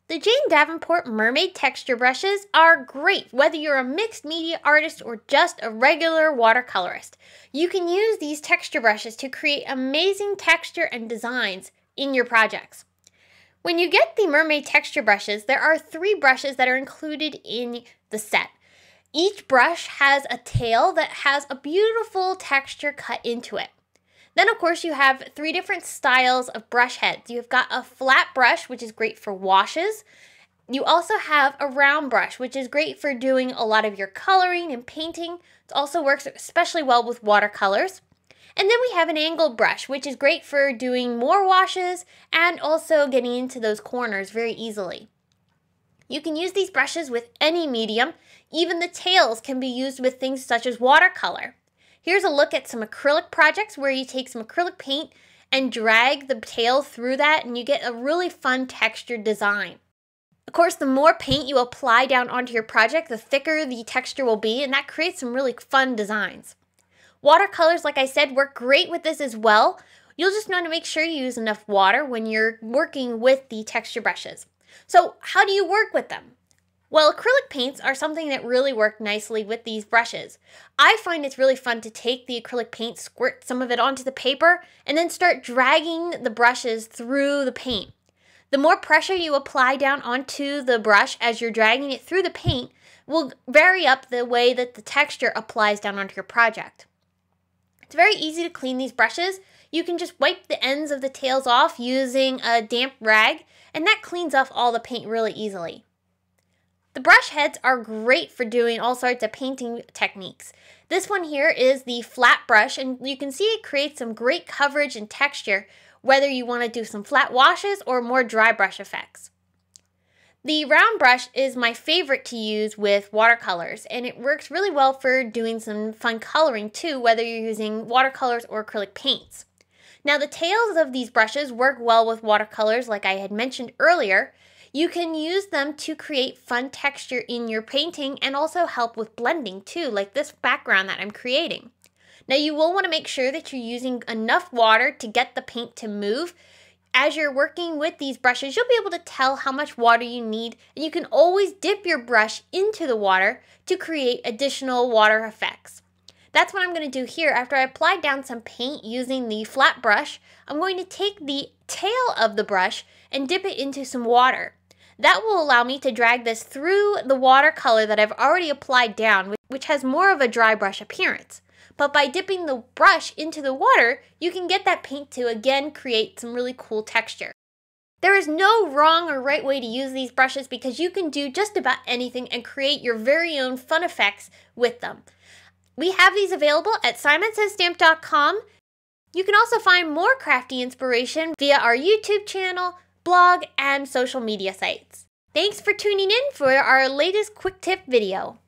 The Jane Davenport Mermaid Texture Brushes are great whether you're a mixed media artist or just a regular watercolorist. You can use these texture brushes to create amazing texture and designs in your projects. When you get the Mermaid Texture Brushes, there are 3 brushes that are included in the set. Each brush has a tail that has a beautiful texture cut into it. Then, of course, you have 3 different styles of brush heads. You've got a flat brush, which is great for washes. You also have a round brush, which is great for doing a lot of your coloring and painting. It also works especially well with watercolors. And then we have an angled brush, which is great for doing more washes and also getting into those corners very easily. You can use these brushes with any medium. Even the tails can be used with things such as watercolor. Here's a look at some acrylic projects where you take some acrylic paint and drag the tail through that and you get a really fun textured design. Of course, the more paint you apply down onto your project, the thicker the texture will be, and that creates some really fun designs. Watercolors, like I said, work great with this as well. You'll just want to make sure you use enough water when you're working with the texture brushes. So how do you work with them? Well, acrylic paints are something that really work nicely with these brushes. I find it's really fun to take the acrylic paint, squirt some of it onto the paper, and then start dragging the brushes through the paint. The more pressure you apply down onto the brush as you're dragging it through the paint will vary up the way that the texture applies down onto your project. It's very easy to clean these brushes. You can just wipe the ends of the tails off using a damp rag, and that cleans off all the paint really easily. The brush heads are great for doing all sorts of painting techniques. This one here is the flat brush, and you can see it creates some great coverage and texture, whether you want to do some flat washes or more dry brush effects. The round brush is my favorite to use with watercolors, and it works really well for doing some fun coloring too, whether you're using watercolors or acrylic paints. Now, the tails of these brushes work well with watercolors, like I had mentioned earlier. You can use them to create fun texture in your painting and also help with blending too, like this background that I'm creating. Now, you will want to make sure that you're using enough water to get the paint to move. As you're working with these brushes, you'll be able to tell how much water you need, and you can always dip your brush into the water to create additional water effects. That's what I'm going to do here. After I apply down some paint using the flat brush, I'm going to take the tail of the brush and dip it into some water. That will allow me to drag this through the watercolor that I've already applied down, which has more of a dry brush appearance. But by dipping the brush into the water, you can get that paint to again create some really cool texture. There is no wrong or right way to use these brushes because you can do just about anything and create your very own fun effects with them. We have these available at simonsaysstamp.com. You can also find more crafty inspiration via our YouTube channel, blog, and social media sites. Thanks for tuning in for our latest quick tip video.